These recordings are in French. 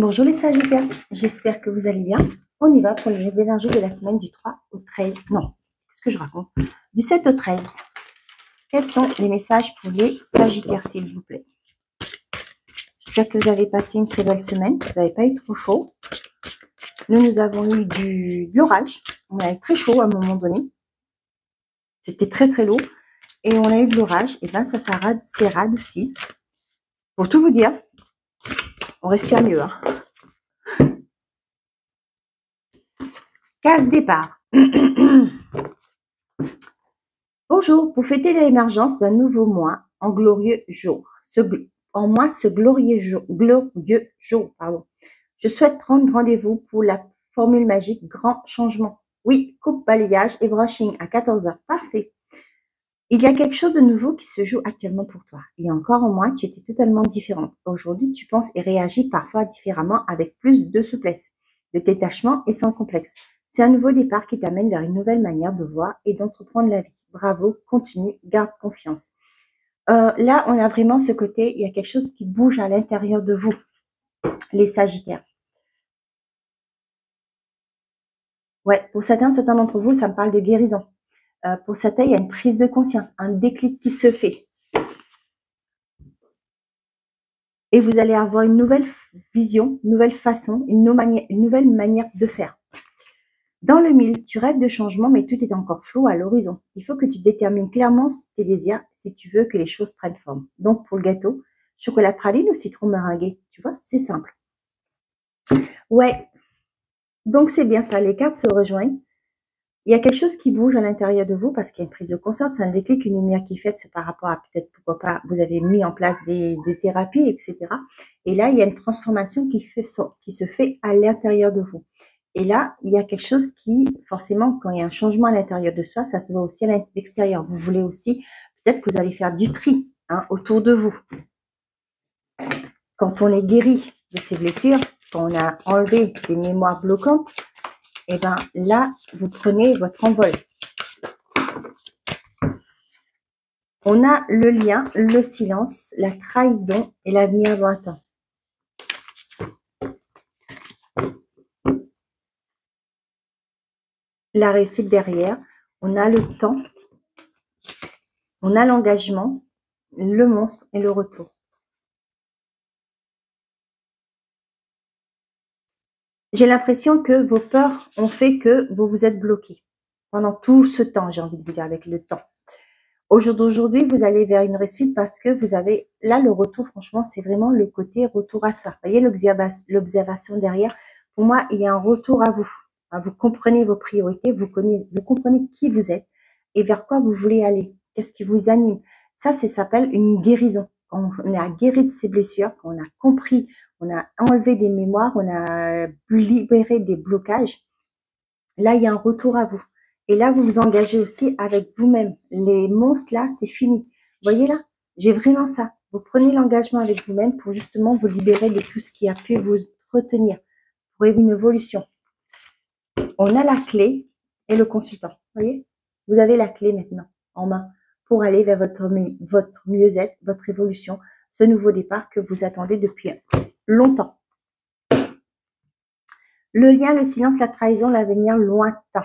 Bonjour les Sagittaires, j'espère que vous allez bien. On y va pour les énergies de la semaine du 3 au 13. Non, qu'est-ce que je raconte? Du 7 au 13. Quels sont les messages pour les Sagittaires, s'il vous plaît? J'espère que vous avez passé une très belle semaine. Vous n'avez pas eu trop chaud. Nous avons eu de l'orage. On a eu très chaud à un moment donné. C'était très très lourd. Et on a eu de l'orage. Et bien ça s'est radouci. Pour tout vous dire, on respire mieux. Hein. Case départ. Bonjour, pour fêter l'émergence d'un nouveau mois en glorieux jour. Ce glorieux jour, je souhaite prendre rendez-vous pour la formule magique grand changement. Oui, coupe, balayage et brushing à 14 h. Parfait. Il y a quelque chose de nouveau qui se joue actuellement pour toi. Il y a encore un mois, tu étais totalement différente. Aujourd'hui, tu penses et réagis parfois différemment avec plus de souplesse, de détachement et sans complexe. C'est un nouveau départ qui t'amène vers une nouvelle manière de voir et d'entreprendre la vie. Bravo, continue, garde confiance. Là, on a vraiment ce côté, il y a quelque chose qui bouge à l'intérieur de vous, les Sagittaires. Ouais, pour certains d'entre vous, ça me parle de guérison. Pour certains, il y a une prise de conscience, un déclic qui se fait. Et vous allez avoir une nouvelle vision, une nouvelle façon, une nouvelle manière de faire. Dans le mille, tu rêves de changement, mais tout est encore flou à l'horizon. Il faut que tu détermines clairement tes désirs si tu veux que les choses prennent forme. Donc, pour le gâteau, chocolat praline ou citron meringué, tu vois, c'est simple. Ouais, donc c'est bien ça, les cartes se rejoignent. Il y a quelque chose qui bouge à l'intérieur de vous parce qu'il y a une prise de conscience, un déclic, une lumière qui fait par rapport à peut-être, pourquoi pas, vous avez mis en place des thérapies, etc. Et là, il y a une transformation qui se fait à l'intérieur de vous. Et là, il y a quelque chose qui, forcément, quand il y a un changement à l'intérieur de soi, ça se voit aussi à l'extérieur. Vous voulez aussi, peut-être que vous allez faire du tri autour de vous. Quand on est guéri de ses blessures, quand on a enlevé des mémoires bloquantes, et bien là, vous prenez votre envol. On a le lien, le silence, la trahison et l'avenir lointain. La réussite derrière, on a le temps, on a l'engagement, le monstre et le retour. J'ai l'impression que vos peurs ont fait que vous vous êtes bloqué pendant tout ce temps, j'ai envie de vous dire, avec le temps. Au jour d'aujourd'hui, vous allez vers une réussite parce que vous avez, là, le retour, franchement, c'est vraiment le côté retour à soi. Vous voyez l'observation derrière. Pour moi, il y a un retour à vous. Vous comprenez vos priorités, vous comprenez qui vous êtes et vers quoi vous voulez aller. Qu'est-ce qui vous anime? Ça s'appelle une guérison. Quand on a guéri de ses blessures, quand on a compris, on a enlevé des mémoires, on a libéré des blocages. Là, il y a un retour à vous. Et là, vous vous engagez aussi avec vous-même. Les monstres, là, c'est fini. Vous voyez là, j'ai vraiment ça. Vous prenez l'engagement avec vous-même pour justement vous libérer de tout ce qui a pu vous retenir pour une évolution. On a la clé et le consultant. Vous voyez, vous avez la clé maintenant en main pour aller vers votre mieux-être, votre évolution, ce nouveau départ que vous attendez depuis longtemps. Le lien, le silence, la trahison, l'avenir lointain.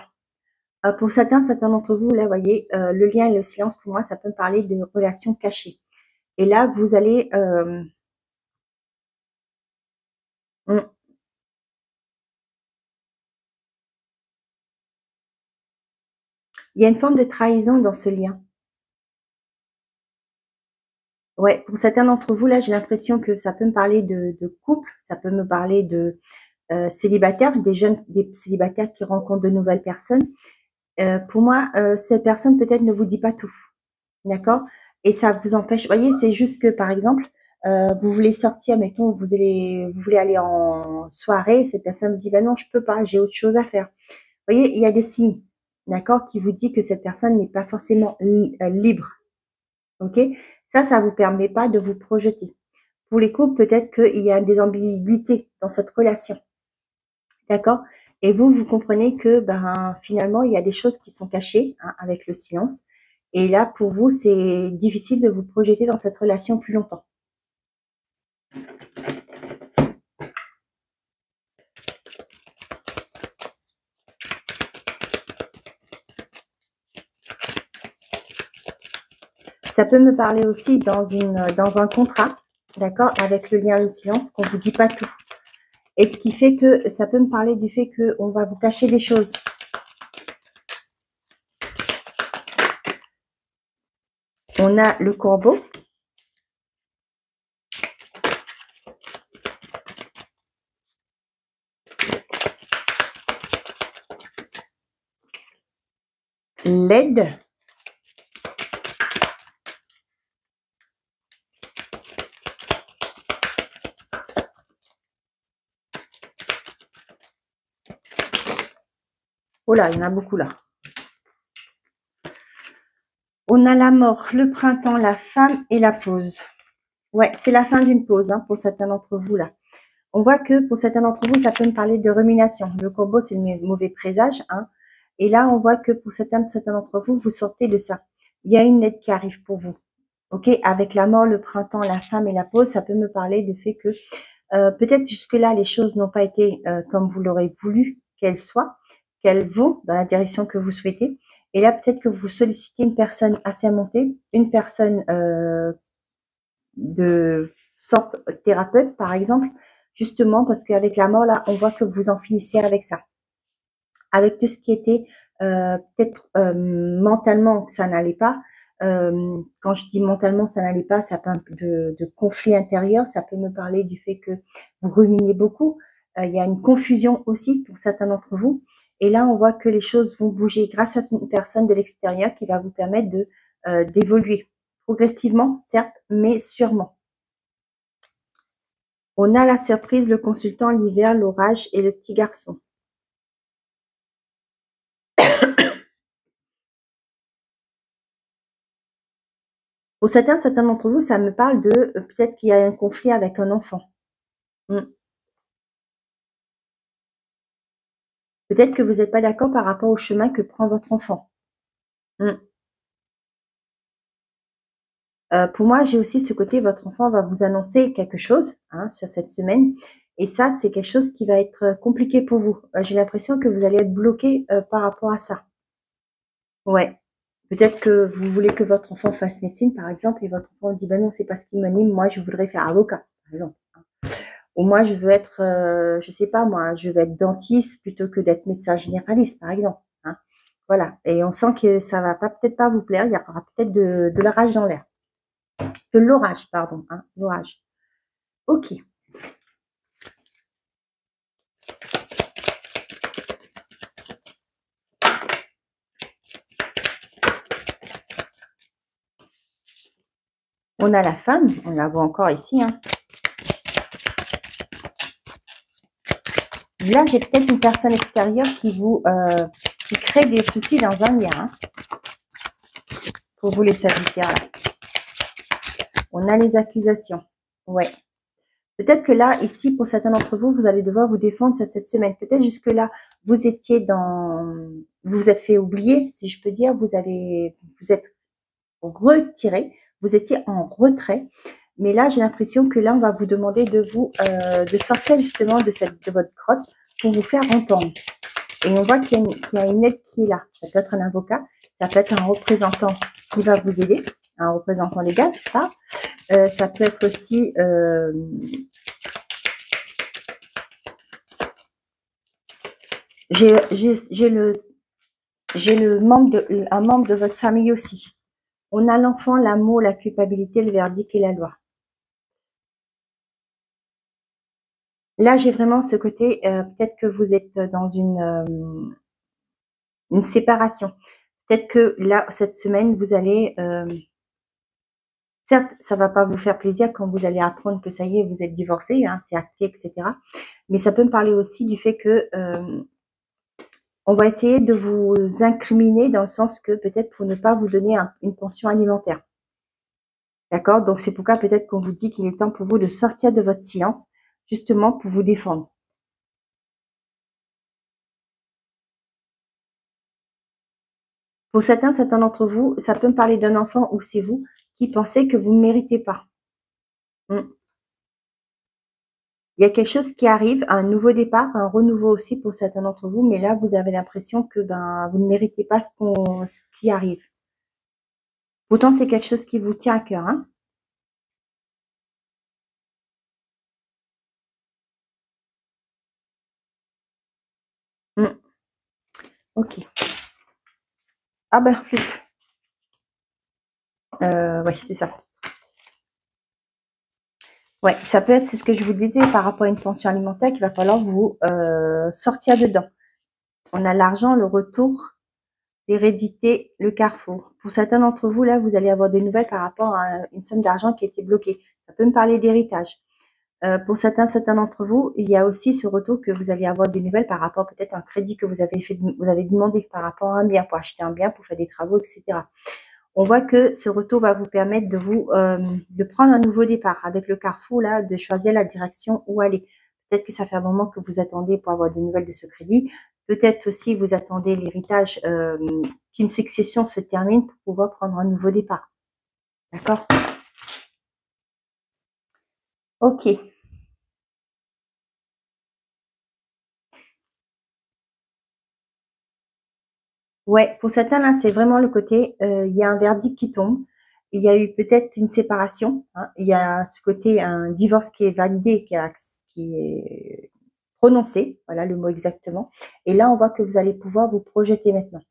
Pour certains d'entre vous, là, vous voyez, le lien et le silence, pour moi, ça peut me parler de relations cachées. Et là, vous allez... il y a une forme de trahison dans ce lien. Ouais, pour certains d'entre vous, là, j'ai l'impression que ça peut me parler de couple, ça peut me parler de célibataires, des célibataires qui rencontrent de nouvelles personnes. Pour moi, cette personne peut-être ne vous dit pas tout. D'accord? Et ça vous empêche. Vous voyez, c'est juste que, par exemple, vous voulez sortir, mettons, vous voulez aller en soirée, cette personne vous dit, ben non, je peux pas, j'ai autre chose à faire. Vous voyez, il y a des signes, d'accord, qui vous dit que cette personne n'est pas forcément libre. Ok? Ça vous permet pas de vous projeter. Pour les couples, peut-être qu'il y a des ambiguïtés dans cette relation. D'accord? Et vous comprenez que, ben, finalement, il y a des choses qui sont cachées, avec le silence. Et là, pour vous, c'est difficile de vous projeter dans cette relation plus longtemps. Ça peut me parler aussi dans un contrat, d'accord, avec le lien de silence, qu'on vous dit pas tout. Et ce qui fait que ça peut me parler du fait qu'on va vous cacher des choses. On a le corbeau. L'aide. Oh là, il y en a beaucoup là. On a la mort, le printemps, la femme et la pause. Ouais, c'est la fin d'une pause hein, pour certains d'entre vous là. On voit que pour certains d'entre vous, ça peut me parler de rumination. Le corbeau, c'est le mauvais présage. Hein. Et là, on voit que pour certains d'entre vous, vous sortez de ça. Il y a une aide qui arrive pour vous. Ok, avec la mort, le printemps, la femme et la pause, ça peut me parler du fait que peut-être jusque-là, les choses n'ont pas été comme vous l'aurez voulu qu'elles soient, qu'elles vont dans la direction que vous souhaitez. Et là, peut-être que vous sollicitez une personne assez montée, une personne de sorte thérapeute, par exemple, justement parce qu'avec la mort, là, on voit que vous en finissez avec ça. Avec tout ce qui était peut-être mentalement, ça n'allait pas. Quand je dis mentalement, ça n'allait pas, ça peut un peu de conflit intérieur, ça peut me parler du fait que vous ruminiez beaucoup. Il y a une confusion aussi pour certains d'entre vous. Et là, on voit que les choses vont bouger grâce à une personne de l'extérieur qui va vous permettre de d'évoluer progressivement, certes, mais sûrement. On a la surprise, le consultant, l'hiver, l'orage et le petit garçon. Pour certains d'entre vous, ça me parle de peut-être qu'il y a un conflit avec un enfant. Peut-être que vous n'êtes pas d'accord par rapport au chemin que prend votre enfant. Pour moi, j'ai aussi ce côté, votre enfant va vous annoncer quelque chose hein, sur cette semaine. Et ça, c'est quelque chose qui va être compliqué pour vous. J'ai l'impression que vous allez être bloqué par rapport à ça. Ouais. Peut-être que vous voulez que votre enfant fasse médecine, par exemple, et votre enfant dit, ben non, c'est pas ce qui m'anime, moi, je voudrais faire avocat, par exemple. Ou moi, je veux être, je sais pas moi, je veux être dentiste plutôt que d'être médecin généraliste, par exemple. Hein. Voilà. Et on sent que ça va pas peut-être pas vous plaire. Il y aura peut-être de l'orage dans l'air. De l'orage, pardon. Hein, l'orage. Ok. On a la femme. On la voit encore ici. Hein. Là, j'ai peut-être une personne extérieure qui crée des soucis dans un lien. Hein, pour vous les sagittaires là. On a les accusations. Ouais. Peut-être que là, ici, pour certains d'entre vous, vous allez devoir vous défendre cette semaine. Peut-être jusque-là, vous étiez vous vous êtes fait oublier, si je peux dire. Vous êtes retiré. Vous étiez en retrait. Mais là, j'ai l'impression que là, on va vous demander de sortir justement de votre grotte pour vous faire entendre. Et on voit qu'il y a une aide qui est là. Ça peut être un avocat, ça peut être un représentant qui va vous aider, un représentant légal, je parle. Ça peut être aussi j'ai un membre de votre famille aussi. On a l'enfant, l'amour, la culpabilité, le verdict et la loi. Là, j'ai vraiment ce côté, peut-être que vous êtes dans une séparation. Peut-être que là, cette semaine, vous allez certes, ça va pas vous faire plaisir quand vous allez apprendre que ça y est, vous êtes divorcé, hein, c'est acté, etc. Mais ça peut me parler aussi du fait que on va essayer de vous incriminer dans le sens que peut-être pour ne pas vous donner une pension alimentaire. D'accord? Donc c'est pourquoi peut-être qu'on vous dit qu'il est temps pour vous de sortir de votre silence, justement pour vous défendre. Pour certains d'entre vous, ça peut me parler d'un enfant ou c'est vous qui pensez que vous ne méritez pas. Il y a quelque chose qui arrive, un nouveau départ, un renouveau aussi pour certains d'entre vous, mais là, vous avez l'impression que vous ne méritez pas ce qui arrive. Pourtant, c'est quelque chose qui vous tient à cœur, hein. Ok. Ah ben, flûte. Ouais, c'est ça. Ouais, ça peut être, c'est ce que je vous disais par rapport à une pension alimentaire, qu'il va falloir vous sortir dedans. On a l'argent, le retour, l'hérédité, le carrefour. Pour certains d'entre vous, là, vous allez avoir des nouvelles par rapport à une somme d'argent qui a été bloquée. Ça peut me parler d'héritage. Pour certains d'entre vous, il y a aussi ce retour que vous allez avoir des nouvelles par rapport peut-être à un crédit que vous avez demandé par rapport à un bien, pour acheter un bien, pour faire des travaux, etc. On voit que ce retour va vous permettre de de prendre un nouveau départ avec le carrefour là, de choisir la direction où aller. Peut-être que ça fait un moment que vous attendez pour avoir des nouvelles de ce crédit. Peut-être aussi vous attendez l'héritage, qu'une succession se termine pour pouvoir prendre un nouveau départ. D'accord? Ok. Ouais, pour certains, là, c'est vraiment le côté, il y a un verdict qui tombe. Il y a eu peut-être une séparation, hein. Il y a ce côté, un divorce qui est validé, qui est prononcé, voilà le mot exactement. Et là, on voit que vous allez pouvoir vous projeter maintenant.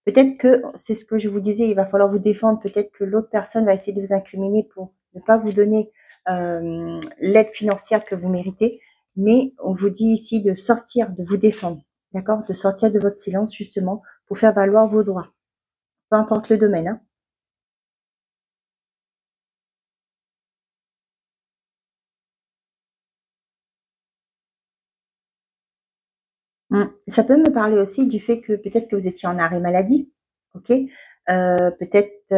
Peut-être que, c'est ce que je vous disais, il va falloir vous défendre. Peut-être que l'autre personne va essayer de vous incriminer pour ne pas vous donner l'aide financière que vous méritez. Mais on vous dit ici de sortir, de vous défendre, d'accord? De sortir de votre silence, justement, pour faire valoir vos droits. Peu importe le domaine, hein. Ça peut me parler aussi du fait que peut-être que vous étiez en arrêt maladie, ok? Peut-être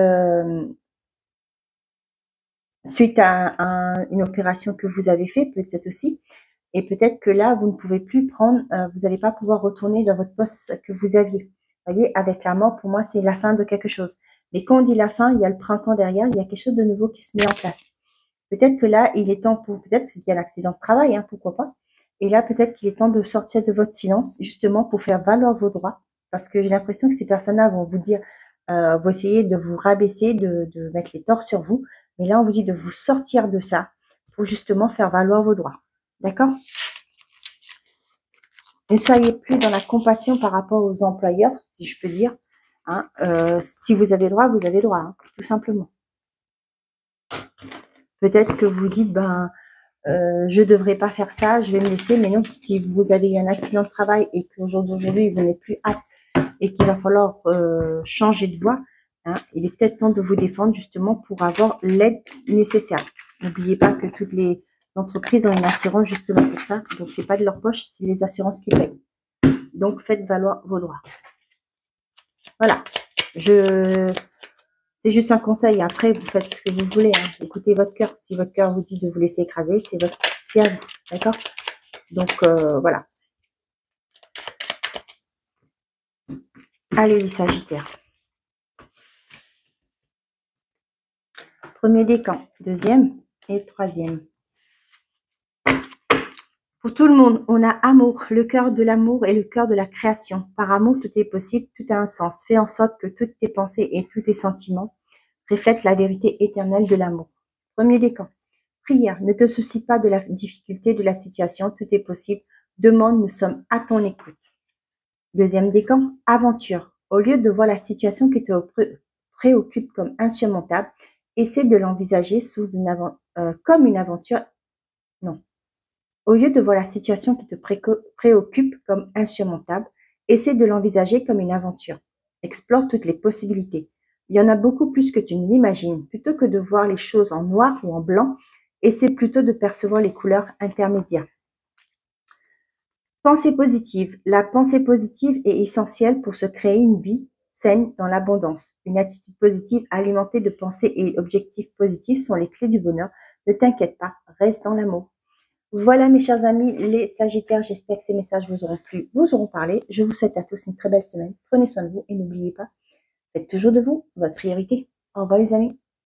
suite à une opération que vous avez fait, peut-être aussi. Et peut-être que là, vous ne pouvez plus prendre, vous n'allez pas pouvoir retourner dans votre poste que vous aviez. Vous voyez, avec la mort, pour moi, c'est la fin de quelque chose. Mais quand on dit la fin, il y a le printemps derrière, il y a quelque chose de nouveau qui se met en place. Peut-être que là, il est temps pour, peut-être que c'était un accident de travail, hein, pourquoi pas. Et là, peut-être qu'il est temps de sortir de votre silence, justement, pour faire valoir vos droits. Parce que j'ai l'impression que ces personnes-là vont vous dire, vont essayer de vous rabaisser, de mettre les torts sur vous. Mais là, on vous dit de vous sortir de ça pour justement faire valoir vos droits. D'accord? Ne soyez plus dans la compassion par rapport aux employeurs, si je peux dire. Hein. Si vous avez droit, vous avez droit, hein, tout simplement. Peut-être que vous dites, ben, je ne devrais pas faire ça, je vais me laisser. Mais non, si vous avez eu un accident de travail et qu'aujourd'hui, vous n'êtes plus apte et qu'il va falloir changer de voie, hein, il est peut-être temps de vous défendre justement pour avoir l'aide nécessaire. N'oubliez pas que toutes les entreprises ont une assurance justement pour ça. Donc, c'est pas de leur poche, c'est les assurances qui payent. Donc, faites valoir vos droits. Voilà. C'est juste un conseil. Après, vous faites ce que vous voulez, hein. Écoutez votre cœur. Si votre cœur vous dit de vous laisser écraser, c'est à vous. D'accord? Donc, voilà. Allez, les Sagittaires. Premier décan, deuxième et troisième. Pour tout le monde, on a amour, le cœur de l'amour et le cœur de la création. Par amour, tout est possible, tout a un sens. Fais en sorte que toutes tes pensées et tous tes sentiments reflètent la vérité éternelle de l'amour. Premier décan. Prière, ne te soucie pas de la difficulté de la situation, tout est possible. Demande, nous sommes à ton écoute. Deuxième décan, aventure. Au lieu de voir la situation qui te préoccupe comme insurmontable, essaie de l'envisager comme une aventure. Non. Au lieu de voir la situation qui te préoccupe comme insurmontable, essaie de l'envisager comme une aventure. Explore toutes les possibilités. Il y en a beaucoup plus que tu ne l'imagines. Plutôt que de voir les choses en noir ou en blanc, essaie plutôt de percevoir les couleurs intermédiaires. Pensée positive. La pensée positive est essentielle pour se créer une vie saine dans l'abondance. Une attitude positive alimentée de pensées et objectifs positifs sont les clés du bonheur. Ne t'inquiète pas, reste dans l'amour. Voilà mes chers amis, les Sagittaires, j'espère que ces messages vous auront plu, vous auront parlé. Je vous souhaite à tous une très belle semaine. Prenez soin de vous et n'oubliez pas, faites toujours de vous votre priorité. Au revoir les amis.